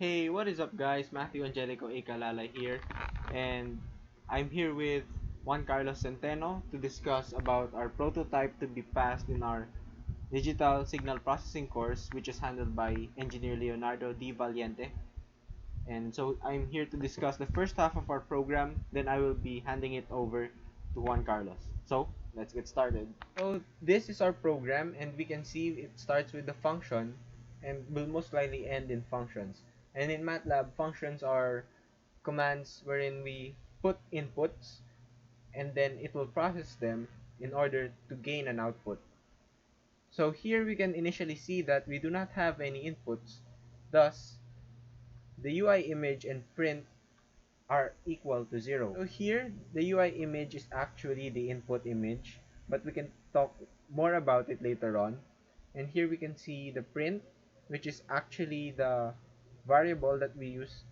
Hey, what is up guys? Matthew Angelico Ekalala here, and I'm here with Juan Centeno to discuss about our prototype to be passed in our digital signal processing course, which is handled by engineer Leonardo Di Valiente. And so I'm here to discuss the first half of our program, then I will be handing it over to Juan Carlos. So let's get started. So this is our program, and we can see it starts with the function and will most likely end in functions. And in MATLAB, functions are commands wherein we put inputs and then it will process them in order to gain an output. So here we can initially see that we do not have any inputs, thus the UI image and print are equal to 0. So here, the UI image is actually the input image, but we can talk more about it later on. And here we can see the print, which is actually the variable that we use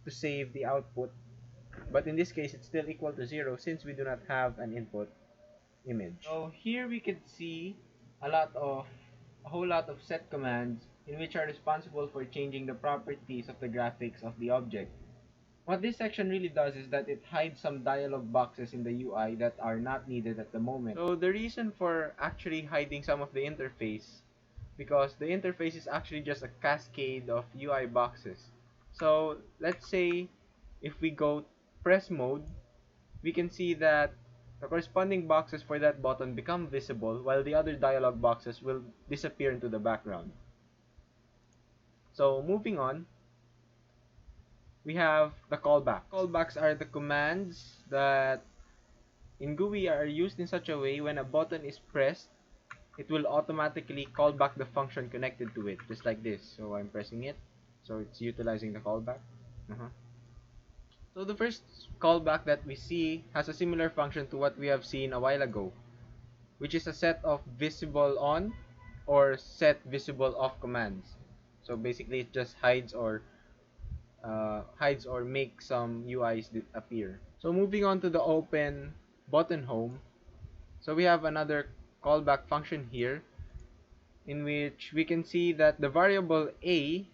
to save the output. But in this case, it's still equal to 0 since we do not have an input image. So here we can see a whole lot of set commands in which are responsible for changing the properties of the graphics of the object. What this section really does is that it hides some dialog boxes in the UI that are not needed at the moment. So the reason for actually hiding some of the interface, because the interface is actually just a cascade of UI boxes. So let's say if we go press mode, we can see that the corresponding boxes for that button become visible while the other dialog boxes will disappear into the background. So moving on, we have the callback. Callbacks are the commands that in GUI are used in such a way when a button is pressed, it will automatically call back the function connected to it, just like this. So I'm pressing it, so it's utilizing the callback. So the first callback that we see has a similar function to what we have seen a while ago, which is a set of visible on or set visible off commands. So basically it just hides or make some UIs appear. So moving on to the open button home, so we have another callback function here in which we can see that the variable a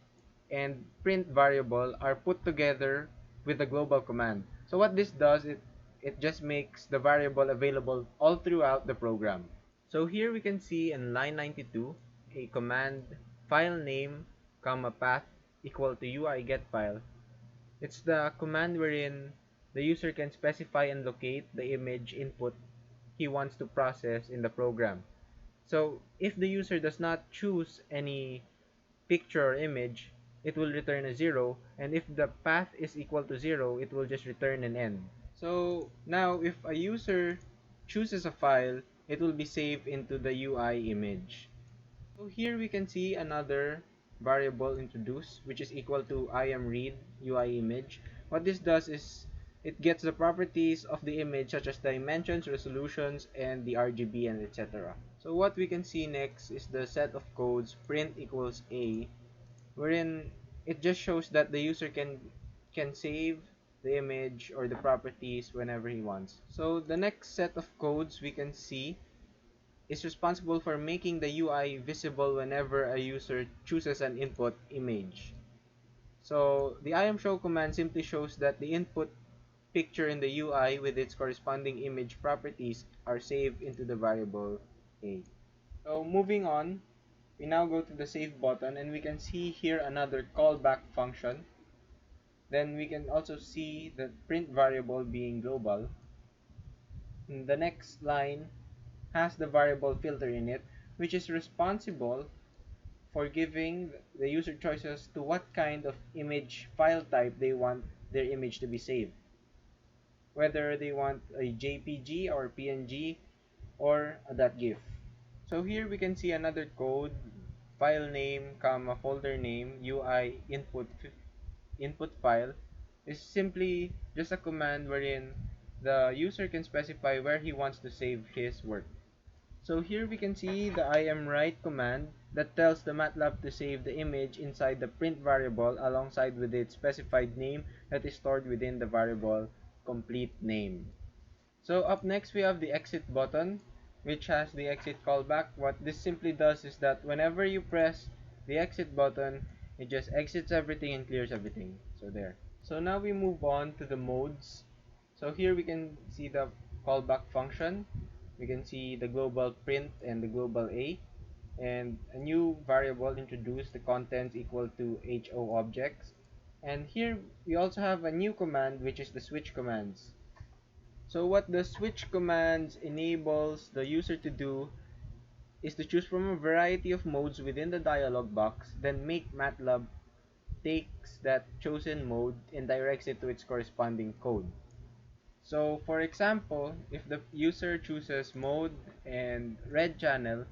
and print variable are put together with the global command. So what this does, it just makes the variable available all throughout the program. So here we can see in line 92 a command file name comma path equal to UI get file. It's the command wherein the user can specify and locate the image input he wants to process in the program. So if the user does not choose any picture or image, it will return a 0, and if the path is equal to 0, it will just return an end. So now if a user chooses a file, it will be saved into the UI image. So here we can see another variable introduced, which is equal to IamRead UI image. What this does is it gets the properties of the image such as dimensions, resolutions, and the RGB and etc. So what we can see next is the set of codes print equals a, wherein it just shows that the user can save the image or the properties whenever he wants. So the next set of codes we can see is responsible for making the UI visible whenever a user chooses an input image. So the IamShow command simply shows that the input picture in the UI with its corresponding image properties are saved into the variable a. So moving on, we now go to the save button and we can see here another callback function. Then we can also see the print variable being global. And the next line has the variable filter in it, which is responsible for giving the user choices to what kind of image file type they want their image to be saved. Whether they want a JPG or PNG or a .gif. So here we can see another code, file name, comma, folder name, UI input file is simply just a command wherein the user can specify where he wants to save his work. So here we can see the IamWrite command that tells the MATLAB to save the image inside the print variable alongside with its specified name that is stored within the variable complete name. So up next we have the exit button, which has the exit callback. What this simply does is that whenever you press the exit button, It just exits everything and clears everything. So there. So now we move on to the modes. So here we can see the callback function. We can see the global print and the global A. And a new variable introduced, the contents equal to HO objects. And here we also have a new command, which is the switch commands. So what the switch commands enables the user to do is to choose from a variety of modes within the dialog box, then make MATLAB takes that chosen mode and directs it to its corresponding code. So for example, if the user chooses mode and red channel,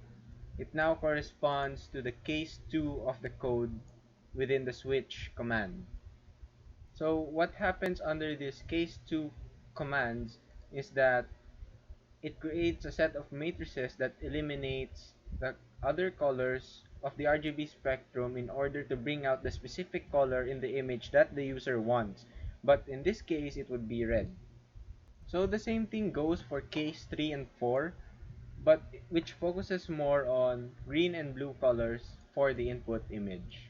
it now corresponds to the case 2 of the code within the switch command. So what happens under this case 2 commands is that it creates a set of matrices that eliminates the other colors of the RGB spectrum in order to bring out the specific color in the image that the user wants. But in this case, it would be red. So the same thing goes for case 3 and 4, but which focuses more on green and blue colors for the input image.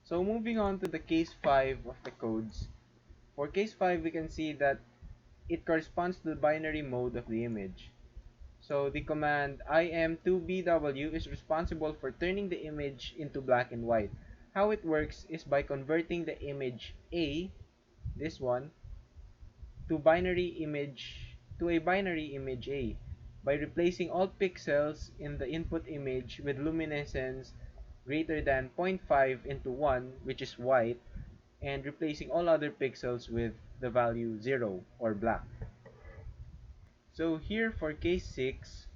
So moving on to the case 5 of the codes. For case 5, we can see that it corresponds to the binary mode of the image. So the command im2bw is responsible for turning the image into black and white. How it works is by converting the image A, this one, to a binary image A by replacing all pixels in the input image with luminescence greater than 0.5 into 1, which is white, and replacing all other pixels with the value 0 or black. So here for case 6,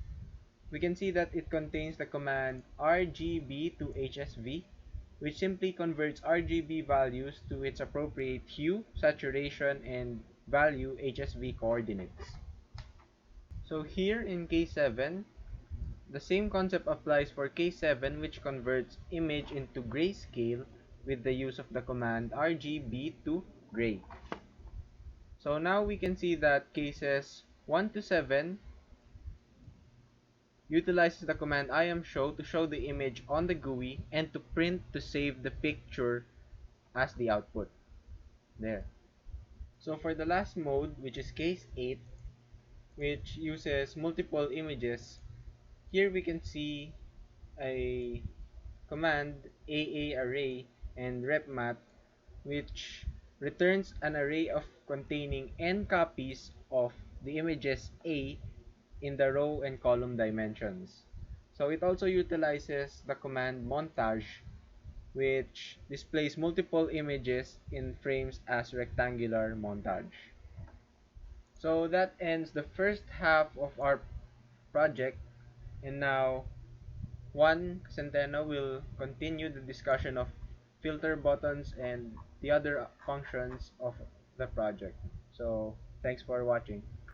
we can see that it contains the command RGB to HSV, which simply converts RGB values to its appropriate hue, saturation, and value HSV coordinates. So here in case 7, the same concept applies for case 7, which converts image into grayscale with the use of the command RGB to gray. So now we can see that cases 1 to 7 utilizes the command imshow to show the image on the GUI and to print to save the picture as the output. There. So for the last mode, which is case 8, which uses multiple images, here we can see a command AARray and repmat, which returns an array of containing n copies of the images A in the row and column dimensions. So it also utilizes the command montage, which displays multiple images in frames as rectangular montage. So that ends the first half of our project, and now Juan Centeno will continue the discussion of filter buttons and the other functions of the project. So thanks for watching.